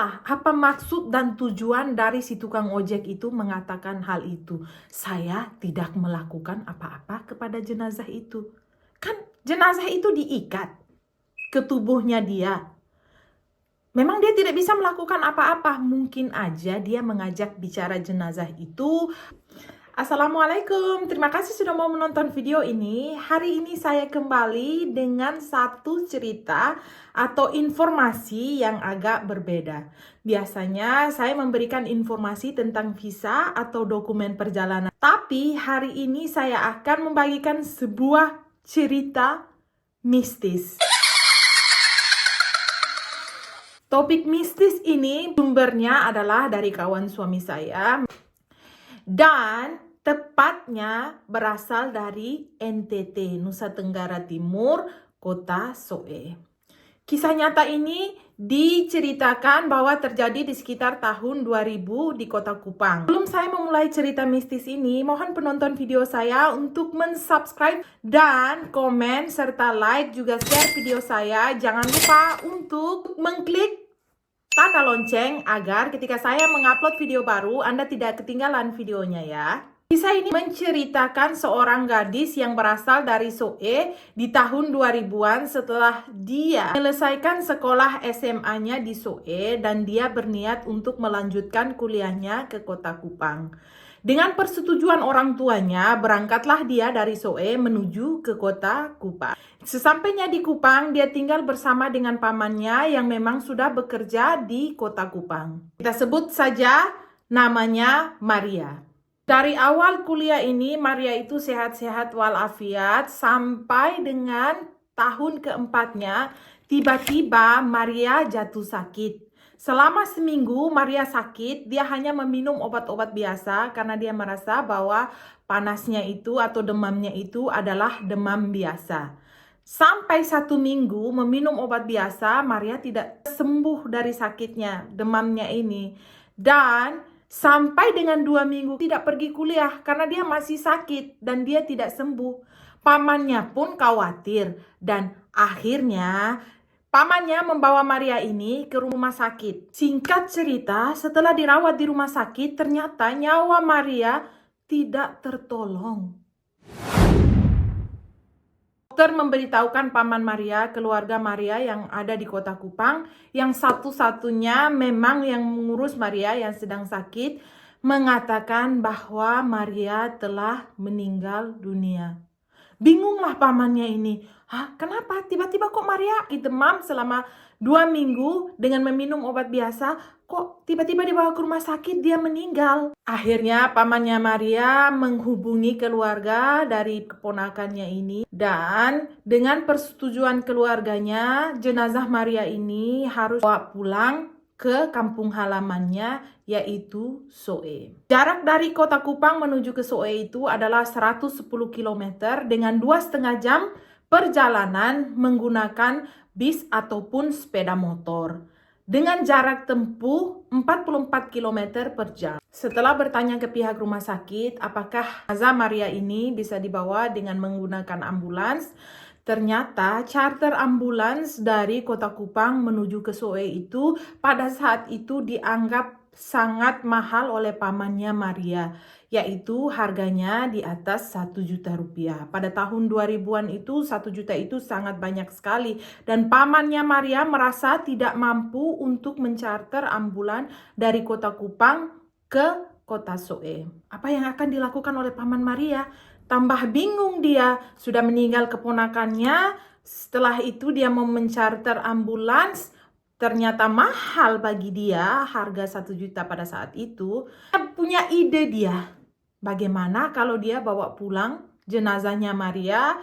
Apa maksud dan tujuan dari si tukang ojek itu mengatakan hal itu? Saya tidak melakukan apa-apa kepada jenazah itu. Kan jenazah itu diikat ke tubuhnya dia. Memang dia tidak bisa melakukan apa-apa. Mungkin aja dia mengajak bicara jenazah itu. Assalamualaikum, terima kasih sudah mau menonton video ini. Hari ini saya kembali dengan satu cerita atau informasi yang agak berbeda. Biasanya saya memberikan informasi tentang visa atau dokumen perjalanan. Tapi hari ini saya akan membagikan sebuah cerita mistis. Topik mistis ini sumbernya adalah dari kawan suami saya. Dan tepatnya berasal dari NTT, Nusa Tenggara Timur, kota Soe. Kisah nyata ini diceritakan bahwa terjadi di sekitar tahun 2000 di kota Kupang. Sebelum saya memulai cerita mistis ini, mohon penonton video saya untuk mensubscribe dan komen serta like juga share video saya. Jangan lupa untuk mengklik tanda lonceng agar ketika saya mengupload video baru, Anda tidak ketinggalan videonya ya. Kisah ini menceritakan seorang gadis yang berasal dari Soe di tahun 2000-an setelah dia menyelesaikan sekolah SMA-nya di Soe dan dia berniat untuk melanjutkan kuliahnya ke kota Kupang. Dengan persetujuan orang tuanya, berangkatlah dia dari Soe menuju ke kota Kupang. Sesampainya di Kupang, dia tinggal bersama dengan pamannya yang memang sudah bekerja di kota Kupang. Kita sebut saja namanya Maria. Dari awal kuliah ini, Maria itu sehat-sehat walafiat sampai dengan tahun keempatnya, tiba-tiba Maria jatuh sakit. Selama seminggu Maria sakit, dia hanya meminum obat-obat biasa karena dia merasa bahwa panasnya itu atau demamnya itu adalah demam biasa. Sampai 1 minggu meminum obat biasa, Maria tidak sembuh dari sakitnya, demamnya ini. Dan sampai dengan 2 minggu tidak pergi kuliah karena dia masih sakit dan dia tidak sembuh. Pamannya pun khawatir dan akhirnya pamannya membawa Maria ini ke rumah sakit. Singkat cerita, setelah dirawat di rumah sakit, ternyata nyawa Maria tidak tertolong. Dokter memberitahukan paman Maria, keluarga Maria yang ada di kota Kupang, yang satu-satunya memang yang mengurus Maria yang sedang sakit, mengatakan bahwa Maria telah meninggal dunia. Bingunglah pamannya ini. Kenapa? Tiba-tiba kok Maria demam selama 2 minggu dengan meminum obat biasa, kok tiba-tiba dibawa ke rumah sakit dia meninggal. Akhirnya pamannya Maria menghubungi keluarga dari keponakannya ini dan dengan persetujuan keluarganya, jenazah Maria ini harus dibawa pulang ke kampung halamannya yaitu Soe. Jarak dari kota Kupang menuju ke Soe itu adalah 110 km dengan 2,5 jam perjalanan menggunakan bis ataupun sepeda motor. Dengan jarak tempuh 44 km per jam. Setelah bertanya ke pihak rumah sakit apakah jenazah Maria ini bisa dibawa dengan menggunakan ambulans, ternyata charter ambulans dari kota Kupang menuju ke Soe itu pada saat itu dianggap sangat mahal oleh pamannya Maria, yaitu harganya di atas 1 juta rupiah. Pada tahun 2000-an itu 1 juta itu sangat banyak sekali dan pamannya Maria merasa tidak mampu untuk mencarter ambulan dari kota Kupang ke kota Soe. Apa yang akan dilakukan oleh paman Maria? Tambah bingung dia, sudah meninggal keponakannya, setelah itu dia mau mencarter ambulans, ternyata mahal bagi dia, harga 1 juta pada saat itu. Punya ide dia, bagaimana kalau dia bawa pulang jenazahnya Maria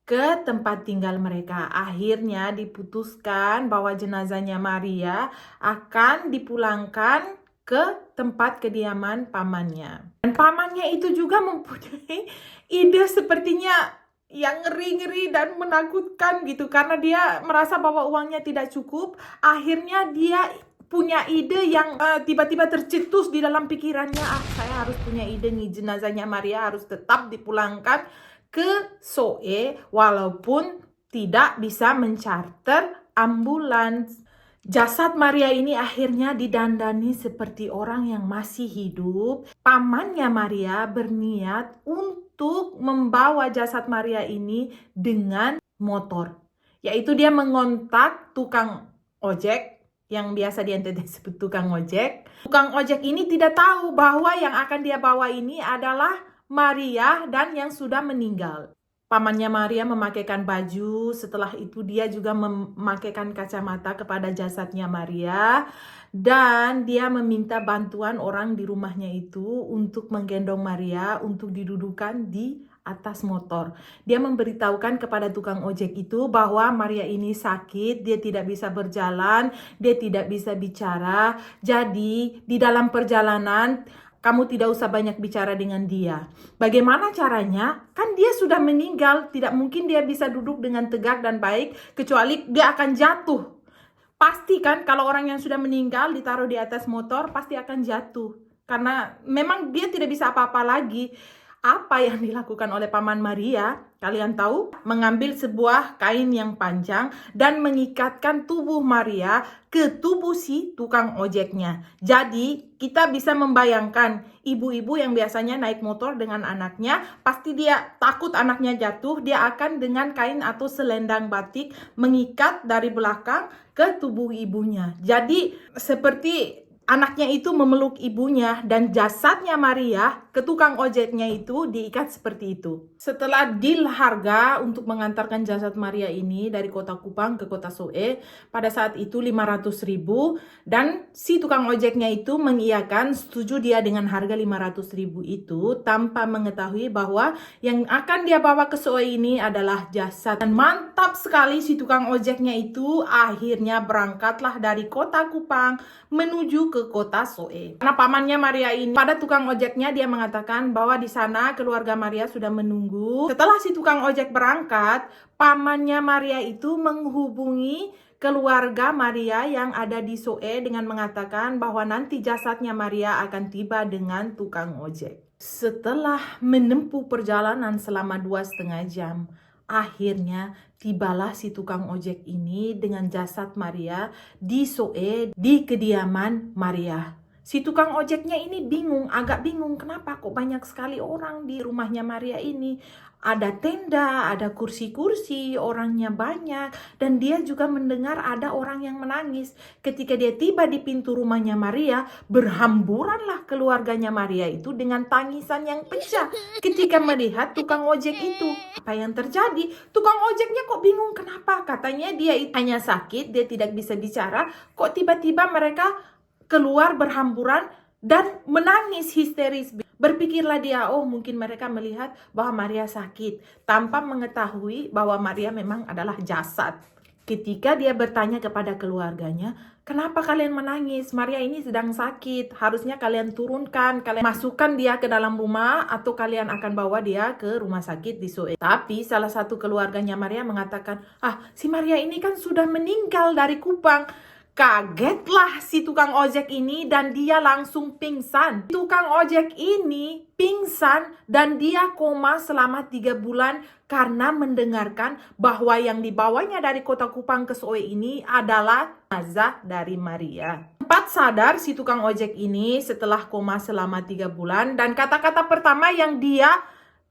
ke tempat tinggal mereka. Akhirnya diputuskan bahwa jenazahnya Maria akan dipulangkan ke tempat kediaman pamannya. Dan pamannya itu juga mempunyai ide sepertinya yang ngeri-ngeri dan menakutkan gitu. Karena dia merasa bahwa uangnya tidak cukup. Akhirnya dia punya ide yang tiba-tiba tercetus di dalam pikirannya. Saya harus punya ide nih, jenazahnya Maria harus tetap dipulangkan ke Soe walaupun tidak bisa mencarter ambulans. Jasad Maria ini akhirnya didandani seperti orang yang masih hidup. Pamannya Maria berniat untuk membawa jasad Maria ini dengan motor. Yaitu dia mengontak tukang ojek, yang biasa di NTT disebut tukang ojek. Tukang ojek ini tidak tahu bahwa yang akan dia bawa ini adalah Maria dan yang sudah meninggal. Pamannya Maria memakaikan baju, setelah itu dia juga memakaikan kacamata kepada jasadnya Maria, dan dia meminta bantuan orang di rumahnya itu untuk menggendong Maria untuk didudukan di atas motor. Dia memberitahukan kepada tukang ojek itu bahwa Maria ini sakit, dia tidak bisa berjalan, dia tidak bisa bicara. Jadi di dalam perjalanan kamu tidak usah banyak bicara dengan dia. Bagaimana caranya? Kan dia sudah meninggal, tidak mungkin dia bisa duduk dengan tegak dan baik, kecuali dia akan jatuh. Pasti kan kalau orang yang sudah meninggal ditaruh di atas motor, pasti akan jatuh. Karena memang dia tidak bisa apa-apa lagi. Apa yang dilakukan oleh Paman Maria? Kalian tahu? Mengambil sebuah kain yang panjang dan mengikatkan tubuh Maria ke tubuh si tukang ojeknya. Jadi kita bisa membayangkan ibu-ibu yang biasanya naik motor dengan anaknya, pasti dia takut anaknya jatuh, dia akan dengan kain atau selendang batik mengikat dari belakang ke tubuh ibunya. Jadi seperti anaknya itu memeluk ibunya dan jasadnya Maria ke tukang ojeknya itu diikat seperti itu. Setelah deal harga untuk mengantarkan jasad Maria ini dari kota Kupang ke kota Soe, pada saat itu 500.000, dan si tukang ojeknya itu mengiyakan setuju dia dengan harga 500.000 itu tanpa mengetahui bahwa yang akan dia bawa ke Soe ini adalah jasad. Dan mantap sekali si tukang ojeknya itu akhirnya berangkatlah dari kota Kupang menuju ke kota Soe. Karena pamannya Maria ini, pada tukang ojeknya dia mengatakan bahwa di sana keluarga Maria sudah menunggu. Setelah si tukang ojek berangkat, pamannya Maria itu menghubungi keluarga Maria yang ada di Soe dengan mengatakan bahwa nanti jasadnya Maria akan tiba dengan tukang ojek. Setelah menempuh perjalanan selama 2,5 jam, akhirnya tibalah si tukang ojek ini dengan jasad Maria di Soe, di kediaman Maria. Si tukang ojeknya ini bingung, agak bingung kenapa kok banyak sekali orang di rumahnya Maria ini. Ada tenda, ada kursi-kursi, orangnya banyak, dan dia juga mendengar ada orang yang menangis. Ketika dia tiba di pintu rumahnya Maria, berhamburanlah keluarganya Maria itu dengan tangisan yang pecah ketika melihat tukang ojek itu. Apa yang terjadi? Tukang ojeknya kok bingung kenapa? Katanya dia hanya sakit, dia tidak bisa bicara, kok tiba-tiba mereka keluar berhamburan dan menangis histeris. Berpikirlah dia, oh mungkin mereka melihat bahwa Maria sakit, tanpa mengetahui bahwa Maria memang adalah jasad. Ketika dia bertanya kepada keluarganya, kenapa kalian menangis? Maria ini sedang sakit, harusnya kalian turunkan, kalian masukkan dia ke dalam rumah, atau kalian akan bawa dia ke rumah sakit di Soe. Tapi salah satu keluarganya Maria mengatakan, si Maria ini kan sudah meninggal dari Kupang. Kagetlah si tukang ojek ini dan dia langsung pingsan. Tukang ojek ini pingsan dan dia koma selama 3 bulan karena mendengarkan bahwa yang dibawanya dari kota Kupang ke Soe ini adalah jenazah dari Maria. Sempat sadar si tukang ojek ini setelah koma selama 3 bulan, dan kata-kata pertama yang dia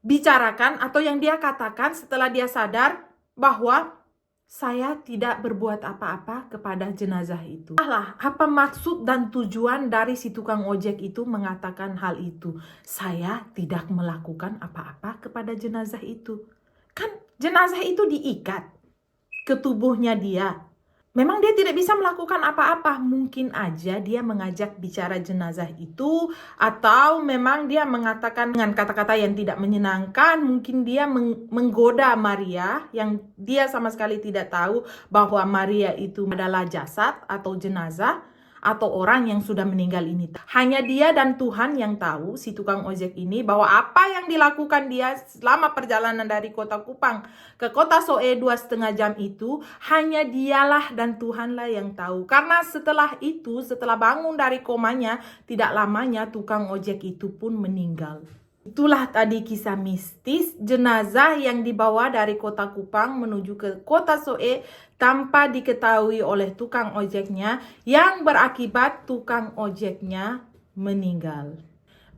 bicarakan atau yang dia katakan setelah dia sadar bahwa saya tidak berbuat apa-apa kepada jenazah itu. Apa maksud dan tujuan dari si tukang ojek itu mengatakan hal itu? Saya tidak melakukan apa-apa kepada jenazah itu. Kan jenazah itu diikat ke tubuhnya dia. Memang dia tidak bisa melakukan apa-apa. Mungkin aja dia mengajak bicara jenazah itu, atau memang dia mengatakan dengan kata-kata yang tidak menyenangkan. Mungkin dia menggoda Maria yang dia sama sekali tidak tahu bahwa Maria itu adalah jasad atau jenazah atau orang yang sudah meninggal ini. Hanya dia dan Tuhan yang tahu, si tukang ojek ini, bahwa apa yang dilakukan dia selama perjalanan dari kota Kupang ke kota Soe 2,5 jam itu, hanya dialah dan Tuhanlah yang tahu. Karena setelah itu, setelah bangun dari komanya, tidak lamanya tukang ojek itu pun meninggal. Itulah tadi kisah mistis jenazah yang dibawa dari kota Kupang menuju ke kota Soe tanpa diketahui oleh tukang ojeknya yang berakibat tukang ojeknya meninggal.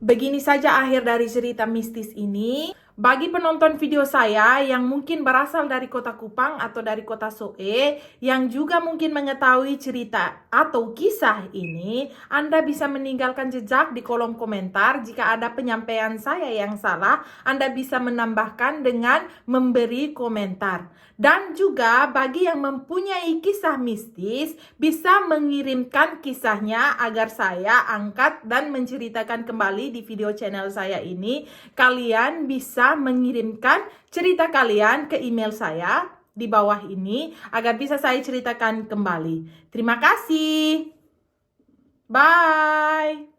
Begini saja akhir dari cerita mistis ini. Bagi penonton video saya yang mungkin berasal dari kota Kupang atau dari kota Soe, yang juga mungkin mengetahui cerita atau kisah ini, Anda bisa meninggalkan jejak di kolom komentar. Jika ada penyampaian saya yang salah, Anda bisa menambahkan dengan memberi komentar. Dan juga bagi yang mempunyai kisah mistis, bisa mengirimkan kisahnya agar saya angkat dan menceritakan kembali di video channel saya ini. Kalian bisa mengirimkan cerita kalian ke email saya di bawah ini agar bisa saya ceritakan kembali. Terima kasih. Bye.